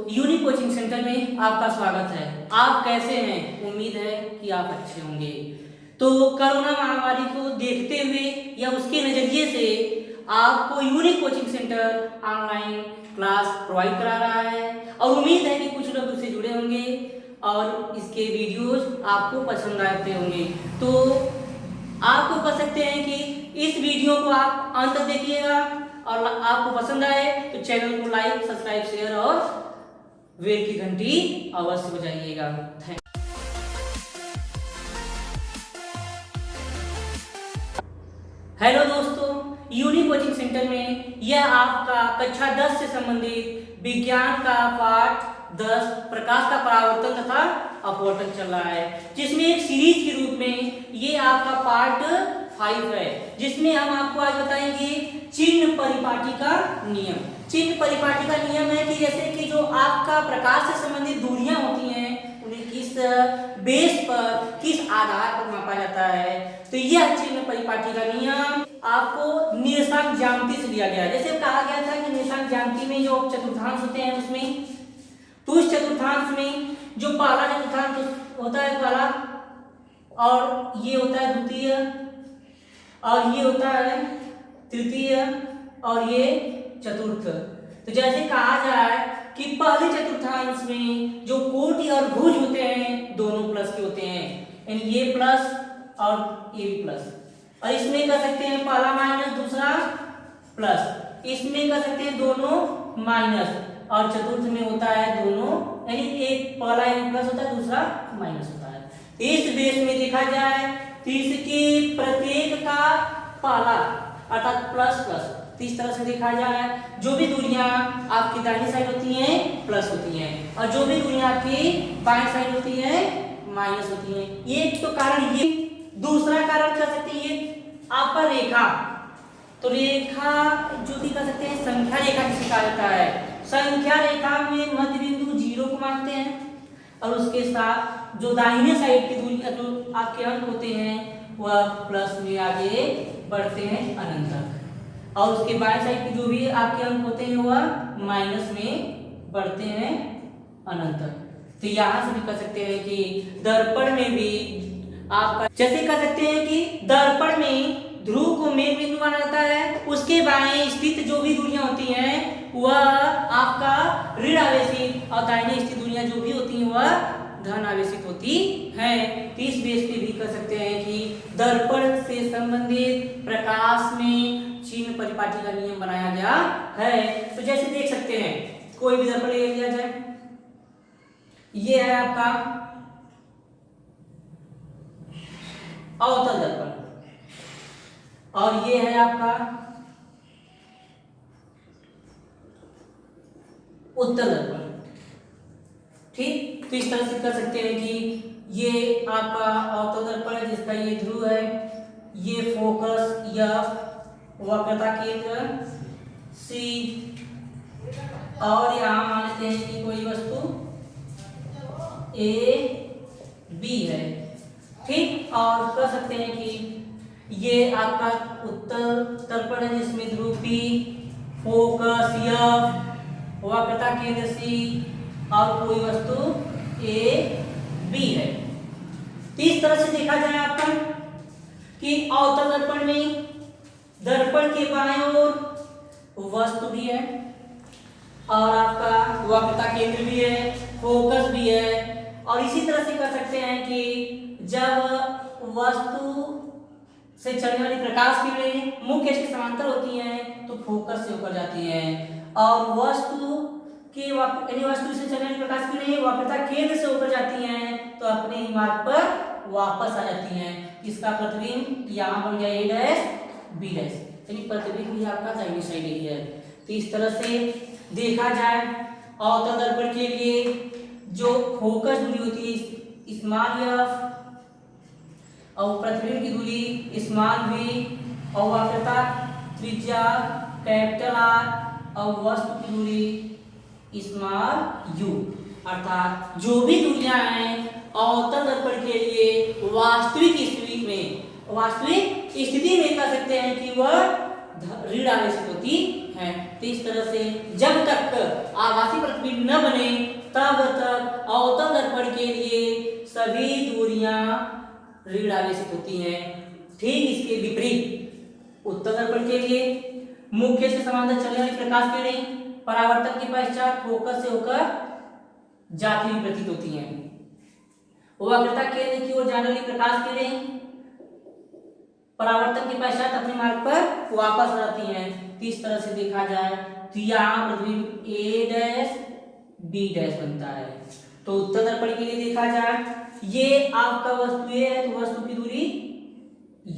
Unique coaching centre में आपका स्वागत है। आप कैसे हैं? उम्मीद है कि आप अच्छे होंगे। तो कोरोना महामारी को देखते हुए या उसके नज़रिए से आपको unique coaching centre online class provide करा रहा है और उम्मीद है कि कुछ लोग उससे जुड़े होंगे और इसके वीडियोज आपको पसंद आते होंगे। तो आपको कह सकते हैं कि इस वीडियो को आप अंत तक देखिएगा और आपको पसंद आए तो चैनल को लाइक, सब्सक्राइब, शेयर और बेल की घंटी अवश्य बजाइएगा। हेलो दोस्तों, यूनिक कोचिंग सेंटर में यह आपका कक्षा 10 से संबंधित विज्ञान का पाठ 10 प्रकाश का परावर्तन तथा अपवर्तन चल रहा है, जिसमें एक सीरीज के रूप में ये आपका पार्ट 5 है, जिसमें हम आपको आज बताएंगे चिन्ह परिपाटी का नियम। चिन्ह परिपाटी का नियम है कि जैसे कि जो आपका प्रकाश से संबंधित दूरियां होती हैं उन्हें किस बेस पर, किस आधार पर मापा जाता है। तो यह चिन्ह परिपाटी का नियम आपको निर्देशांक ज्यामिति से दिया गया है। जैसे कहा गया था कि निर्देशांक ज्यामिति में जो चतुर्थांश होते हैं उसमें, तो उस चतुर्थांश में जो पहला चतुर्थांश होता है पहला, और ये होता है द्वितीय, और ये होता है तृतीय, और ये चतुर्थ। तो जैसे कहा जाए कि पहले चतुर्थांश में जो कोटि और भुज होते हैं दोनों प्लस के होते हैं, यानी ये प्लस और ये भी प्लस, और इसमें कर सकते हैं पहला माइनस दूसरा प्लस, इसमें कर सकते हैं दोनों माइनस, और चतुर्थ में होता है दोनों, यानी एक पहला एक प्लस होता है दूसरा माइनस होता है। इस बेस में देखा जाए तो इसके प्रत्येक का पहला अर्थात प्लस प्लस, तो इस तरह से देखा जाए जो भी दूरियां आपकी दाहिनी साइड होती हैं प्लस होती हैं और जो भी दूरियां आपकी बाएं साइड होती हैं माइनस होती हैं। ये तो कारण, ये दूसरा कारण कह सकते हैं ये आपका रेखा। तो रेखा जो भी कह सकते हैं संख्या रेखा किसे कहा जाता है? संख्या रेखा में मध्य बिंदु 0 को मानते हैं और उसके साथ जो दाहिने साइड की दूरी जो आपके अंक होते हैं वह प्लस में आगे बढ़ते हैं अनंत तक, और उसके बाएं साइड की जो भी आपके अंक होते हैं वह माइनस में बढ़ते हैं अनंत तक। तो यहाँ से भी कह सकते हैं कि दर्पण में भी आपका, जैसे कह सकते हैं कि दर्पण में ध्रुव को मेन बिंदु माना जाता है, उसके बाएं स्थित जो भी दूरियां होती हैं वह आपका ऋण आवेशित और दाहिने स्थित दूरियां जो भी होती हैं वह धन आवेशित होती हैं। तो इस बेस पे भी कह सकते हैं कि दर्पण से संबंधित प्रकाश में चिन्ह परिपाटी का नियम बनाया गया है। तो जैसे देख सकते हैं कोई भी दर्पण ले लिया जाए, ये है आपका अवतल दर्पण और ये है आपका उत्तल दर्पण। ठीक, तो इस तरह से कर सकते हैं कि ये आपका अवतल दर्पण है जिसका ये ध्रुव है, ये फोकस F, वक्रता केंद्र C, और यहाँ मान लेते हैं कि कोई वस्तु A B है। ठीक, और कर सकते हैं कि ये आपका उत्तल दर्पण है जिसमें ध्रुव P, फोकस F, वक्रता केंद्र C और कोई वस्तु A B है। तो इस तरह से देखा जाए आपका कि अवतल दर्पण में दर्पण के बाएं ओर वस्तु भी है और आपका वक्रता केंद्र भी है, फोकस भी है, और इसी तरह से कर सकते हैं कि जब वस्तु से चलने वाली प्रकाश किरणें मुख्य अक्ष के समांतर होती हैं तो फोकस से होकर जाती हैं, और वस्तु के वस्तु से चलने वाली प्रकाश किरणें वक्रता केंद्र से होकर जाती हैं तो अपने ही मार्ग पर वापस आ जाती हैं। इसका प्रतिबिंब यहाँ बन गया A डैश B डैश, यानी प्रतिबिंब भी आपका दाहिनी साइड ही है। तो इस तरह से देखा जाए अवतल दर्पण के लिए जो फोकस दूरी होती है स्मॉल f, और प्रतिबिंब की दूरी स्मॉल v, और वक्रता त्रिज्या कैपिटल R, और वस्तु की दूरी स्मॉल u, अर्थात जो भी दूरियां हैं अवतल दर्पण के लिए वास्तविक स्थिति में कह सकते हैं कि वह ऋण आवेशित होती हैं। तो इस तरह से जब तक आभासी प्रतिबिंब न बने तब तक अवतल दर्पण के लिए सभी दूरियां ऋण आवेशित होती हैं। ठीक इसके विपरीत उत्तल दर्पण के लिए मुख्य से समांतर चलने वाली प्रकाश किरणें परावर्तन के पश्चात फोकस से होकर जाती हुई प्रतीत होती हैं। वक्रता केंद्र की ओर जाने वाली प्रकाश किरणें परावर्तन के पश्चात अपने मार्ग पर वापस आती हैं। तो इस तरह से देखा जाए तो यहाँ प्रतिबिंब ए डैश बी डैश बनता है। तो उत्तल दर्पण के लिए देखा जाए ये आपका वस्तु ए है तो वस्तु की दूरी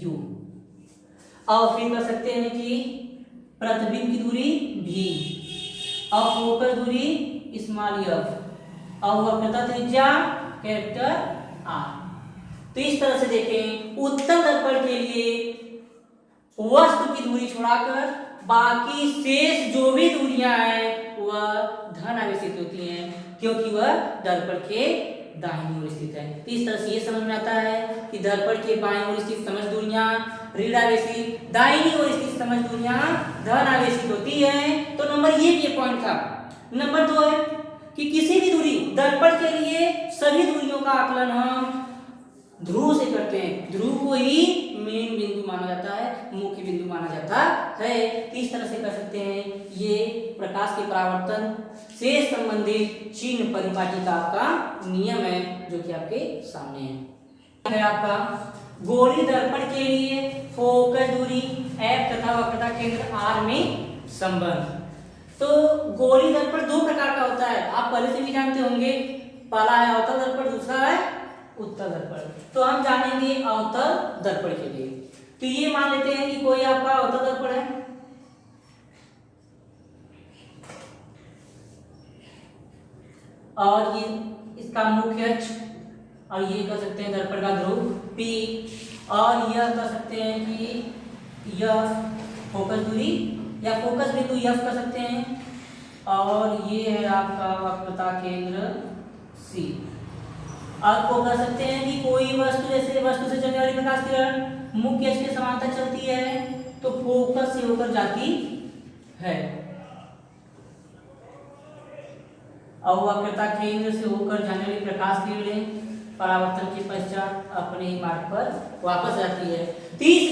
u। अब फिर कर सकते हैं कि प्रतिबिंब की दूरी v, अब फोकस दूरी स्मॉल f, अब वक्रता त्रिज्या कैपिटल R। तो इस तरह से देखें उत्तल दर्पण के लिए वस्तु की दूरी छोड़ाकर बाकी शेष जो भी दूरियां हैं वह धन आवेशित होती हैं क्योंकि वह दर्पण के दाहिनी ओर स्थित है। तो इस तरह से ये समझ में आता है कि दर्पण के बाईं ओर स्थित समस्त दूरियां ऋण आवेशित, दाहिनी ओर स्थित समस्त दूरियां धन आवेशित होती हैं। तो नंबर ये पॉइंट था। नंबर 2 है कि किसी भी दूरी दर्पण के लिए सभी दूरियों का आकलन हम ध्रुव से करते हैं। ध्रुव को ही मेन बिंदु माना जाता है, मुख्य बिंदु माना जाता है। इस तरह से कर सकते हैं ये प्रकाश के परावर्तन से संबंधित चिन्ह परिपाटी का आपका नियम है जो कि आपके सामने है। आपका गोलीय दर्पण के लिए फोकस दूरी F तथा वक्रता केंद्र R में संबंध। तो गोलीय दर्पण 2 प्रकार का होता है, आप पहले से भी जानते होंगे। पहला है अवतल दर्पण, दूसरा है उत्तल दर्पण। तो हम जानेंगे अवतल दर्पण के लिए। तो ये मान लेते हैं कि कोई आपका अवतल दर्पण है और ये इसका मुख्य अक्ष और ये कह सकते हैं दर्पण का ध्रुव P और यह कह सकते हैं कि यह फोकस दूरी या फोकस बिंदु F कह सकते हैं और ये है आपका वक्रता केंद्र C। आपको कह सकते हैं कि कोई वस्तु जैसे वस्तु से चलने वाली प्रकाश किरण मुख्य अक्ष के समांतर चलती है तो फोकस से होकर जाती है और वक्रता केंद्र से होकर जाने वाली प्रकाश किरणें परावर्तन के पश्चात अपने मार्ग पर वापस आती है। 30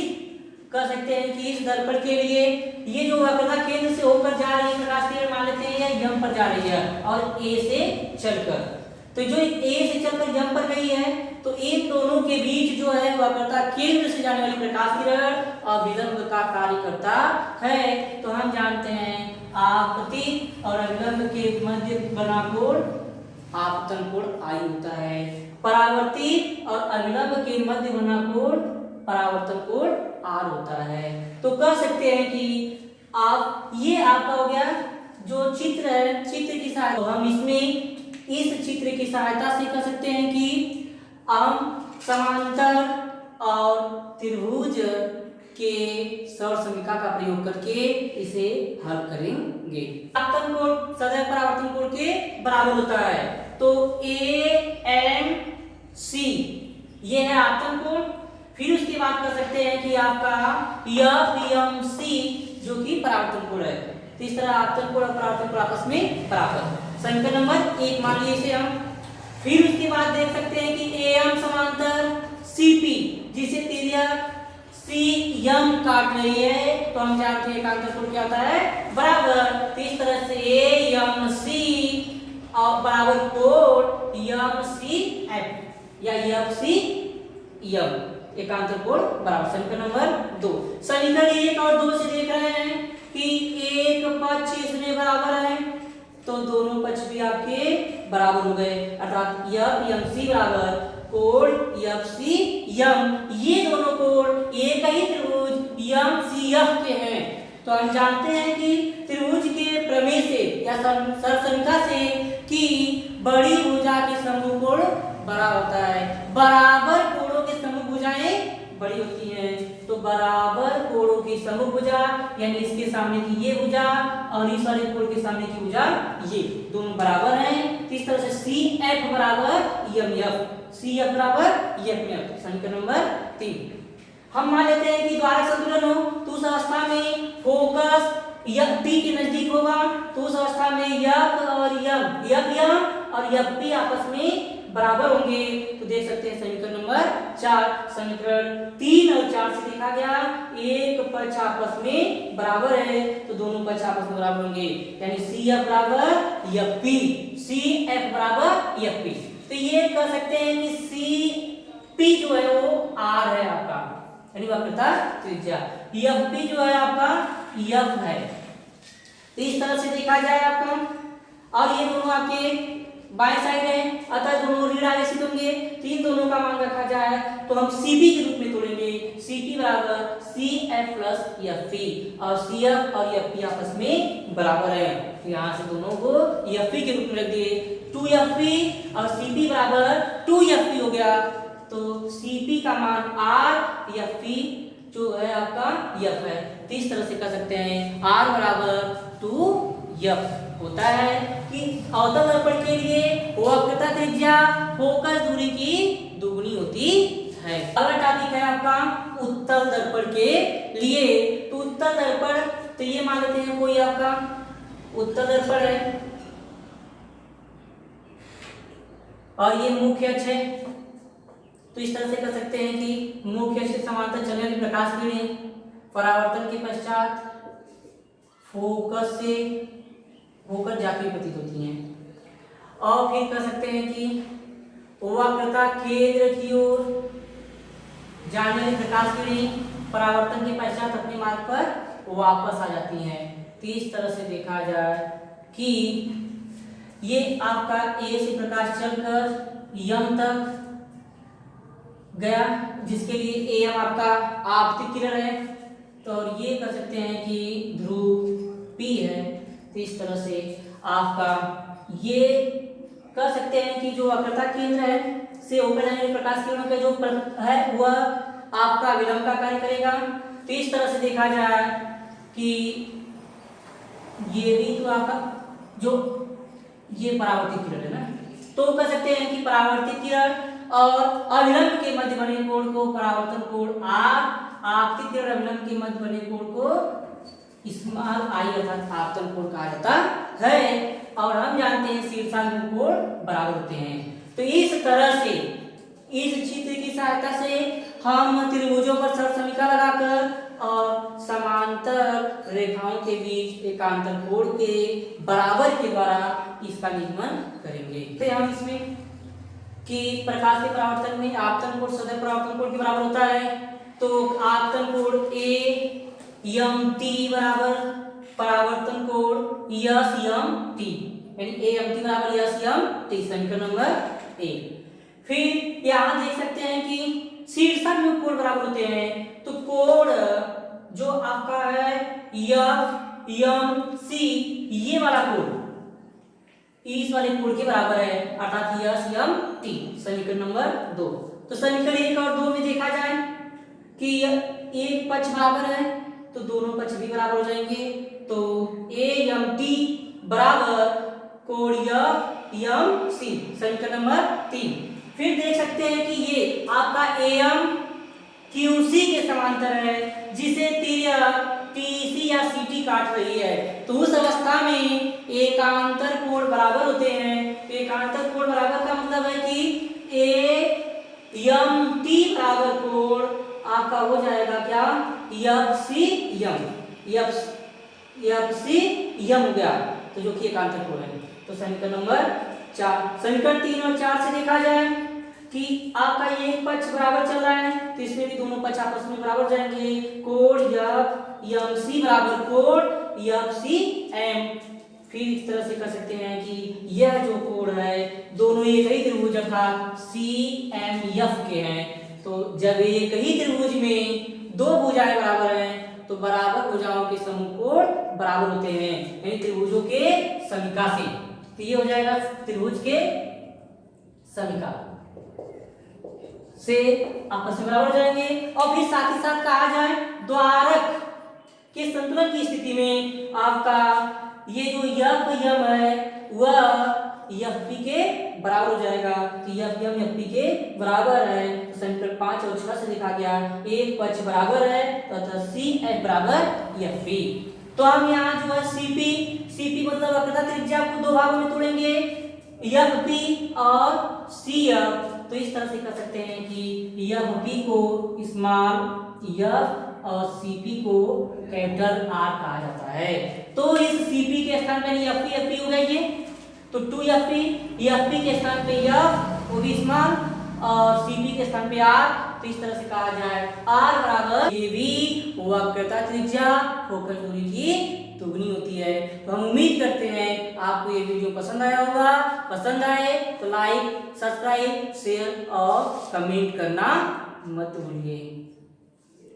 कह सकते हैं कि इस दर्पण के लिए ये जो वक्रता केंद्र से होकर जा रही है प्रकाश किरण मान लेते हैं यह यम पर जा रही है और ए से चलकर, तो जो ए से चलकर यम पर गई है तो इन दोनों के बीच जो है वक्रता केंद्र से जाने वाली प्रकाश किरण अभिलंब का कार्य करता है। तो हम जानते हैं आपतित और अभिलंब के मध्य बना कोण आपतन कोण I होता है, परावर्तित और अभिलंब के मध्य बना कोण परावर्तन कोण R होता है। तो कह सकते हैं कि आप ये आपका हो गया जो चित्र है, चित्र की सहायता तो हम इसमें इस चित्र की सहायता से कह सकते हैं कि हम समांतर और त्रिभुज के सौर समीकरण का प्रयोग करके इसे हल करेंगे। आपतन कोण सदैव परावर्तन कोण के बराबर होता है तो AMC ये है आपतन कोण। फिर उसके बाद कर सकते हैं कि आपका FMC जो कि परावर्तन कोण है। तो इस तरह आपतन कोण और परावर्तन कोण आपस में बराबर। समीकरण नंबर 1 मान लीजिए इसे हम। फिर उसके बाद देख सकते हैं कि AM समांतर CP जिसे तिर्यक CM काट रही है तो हम जानते हैं एकांतर कोण क्या होता है बराबर। तो इस तरह से AMC और बराबर कोण MCF या FCM एकांतर कोण बराबर। समीकरण नंबर 2। समीकरण 1 और 2 से देख रहे हैं कि एक पक्ष इसमें बराबर है तो दोनों पक्ष भी आपके बराबर हो गए अर्थात FMC बराबर कोण FCM। ये दोनों कोण एक ही त्रिभुज MCF के हैं। तो हम जानते हैं कि त्रिभुज के प्रमेय से या सरसंख्या से कि बड़ी भुजा की समूह कोण बड़ा होता है। बराबर कोणों के समूह भुजाएं बड़ी होती हैं तो बराबर कोणों की समूह भुजा यानी इसके सामने की ये भुजा और इस वाले कोण के सामने की भुजा ये दोनों बराबर हैं। इस तरह से CF बराबर EMF, CF बराबर EMF। समीकरण नंबर 3। हम मान लेते हैं कि द्वारक संतुलन हो तो उस अवस्था में फोकस यह पी के नजदीक होगा तो उस अवस्था में यफ और यम और यफ पी आपस में बराबर होंगे। तो देख सकते हैं समीकरण नंबर 4, समीकरण 3 और 4 से देखा गया एक पक्ष आपस में बराबर है तो दोनों पक्ष आपस में बराबर होंगे, यानी सी एफ बराबर एफ पी, सी एफ बराबर एफ पी। तो ये कह सकते हैं कि सी पी जो है वो आर है आपका, यानी वक्रता त्रिज्या, एफ पी जो है आपका एफ है। तो इस तरह से देखा जाए आपका, और ये दोनों आपके बाएं साइड है, अतः दोनों ऋण आवेशित होंगे। तो इन दोनों का मान रखा जाए तो हम Cp के रूप में तोड़ेंगे, Cp बराबर Cf प्लस Fp, और Cf और Fp आपस में बराबर है तो यहाँ से दोनों को Fp के रूप में रख दिए, 2Fp और Cp बराबर 2Fp हो गया। तो Cp का मान R, Fp जो है आपका F है। तो इस तरह से कर सकते हैं R बराबर 2F होता है कि अवतल दर्पण के लिए वक्रता त्रिज्या फोकस दूरी की दुगनी होती है। अगला टॉपिक है आपका उत्तल दर्पण के लिए। तो उत्तल दर्पण, तो ये मान लेते हैं कोई आपका उत्तल दर्पण है और ये मुख्य अक्ष है। तो इस तरह से कर सकते हैं कि मुख्य अक्ष के समांतर चलने वाली प्रकाश किरणें परावर्तन के पश्चात फोकस से होकर जाती प्रतीत होती हैं। और फिर कह सकते हैं कि वक्रता केंद्र की ओर जाने वाली प्रकाश किरणें परावर्तन के पश्चात अपने मार्ग पर वापस आ जाती हैं। तो इस तरह से देखा जाए कि ये आपका ए से प्रकाश चलकर यम तक गया, जिसके लिए एम आपका आपतित किरण है। तो और ये कह सकते हैं कि ध्रुव पी है। तो इस तरह से आपका ये कह सकते हैं कि जो वक्रता केंद्र है से होकर जाने वाले प्रकाश किरणों का जो है वह आपका विलंब का कार्य करेगा। तो इस तरह से देखा जाए कि ये भी तो आपका जो ये परावर्तित किरण है ना, तो कह सकते हैं कि परावर्तित किरण और अविलंब के मध्य बने कोण को परावर्तन कोण आर, आपतित किरण अविलंब के मध्य बने कोण को स्मॉल आई अर्थात आपतन कोण कहा जाता है। और हम जानते हैं शीर्षांक कोण बराबर होते हैं। तो इस तरह से इस चित्र की सहायता से हम त्रिभुजों पर सरल समीकरण लगाकर और समांतर रेखाओं के बीच एकांतर कोण के बराबर के द्वारा इसका निगमन करेंगे। तो हम इसमें कि प्रकाश के परावर्तन में आपतन कोण सदैव परावर्तन कोण के बराबर होता है। तो आपतन कोण ए यम टी बराबर परावर्तन कोण यस यम टी, यानी ए एम टी बराबर यस यम टी, समीकरण नंबर 1। फिर यहाँ देख सकते हैं कि शीर्षांक कोण बराबर होते हैं। तो कोण जो आपका है एफ एम सी, ये वाला कोण इस वाले कोण के बराबर है अर्थात यस एम टी, समीकरण नंबर 2। तो समीकरण 1 और 2 में देखा जाए कि एक पक्ष बराबर है तो दोनों पक्ष भी बराबर हो जाएंगे। तो ए एम टी बराबर कोण एफ एम सी, समीकरण नंबर 3। फिर देख सकते हैं कि ये आपका ए एम क्यू सी के समांतर है, जिसे त्रिज्या टीसी या सीटी काट रही है। तो उस अवस्था में एकांतर कोण बराबर होते हैं। एकांतर कोण बराबर का मतलब है कि ए एम टी बराबर कोण आपका हो जाएगा क्या, एफ सी यम, एफ सी यम हो गया, तो जो कि एकांतर कोण है। तो समीकरण नंबर 4, समीकरण 3 और 4 से देखा जाए कि आपका ये पक्ष बराबर चल रहा है तो इसमें भी दोनों पक्ष आपस में बराबर जाएंगे। कोण एफ एम सी बराबर कोण एफ सी एम। फिर इस तरह से कर सकते हैं कि यह जो कोण है दोनों एक ही त्रिभुज अर्थात सी एम एफ के हैं। तो जब एक ही त्रिभुज में दो भुजाएं बराबर हैं तो बराबर भुजाओं के समूह कोण बराबर होते हैं, यानी त्रिभुजों के समीका से। तो ये हो जाएगा त्रिभुज के समीका से आपस में बराबर जाएंगे। और फिर साथ ही साथ कहा जाए द्वारक के संतुलन की स्थिति में आपका ये जो यफ यम है वह एफ के बराबर हो जाएगा। तो एफ एम एफ के बराबर है। तो समीकरण 5 और 6 से लिखा गया एक पक्ष बराबर है तथा सी एफ बराबर एफ। तो हम यहाँ जो है सीपी मतलब वक्रता त्रिज्या को दो भागों में तोड़ेंगे, एफ पी और सी एफ। तो इस तरह से कर सकते हैं कि एफ पी को स्मॉल एफ और सीपी को कैपिटल आर कहा जाता है। तो इस सीपी के स्थान पर एफ पी हो गया ये, तो 2 एफ पी के स्थान पे एफ वो भी स्मॉल और सीपी के स्थान पे आर। तो इस तरह से कहा जाए आर बराबर ए बी वक्रता त्रिज्या फोकस दूरी की दुगनी होती है। तो हम उम्मीद करते हैं आपको ये वीडियो पसंद आया होगा। पसंद आए तो लाइक, सब्सक्राइब, शेयर और कमेंट करना मत भूलिए।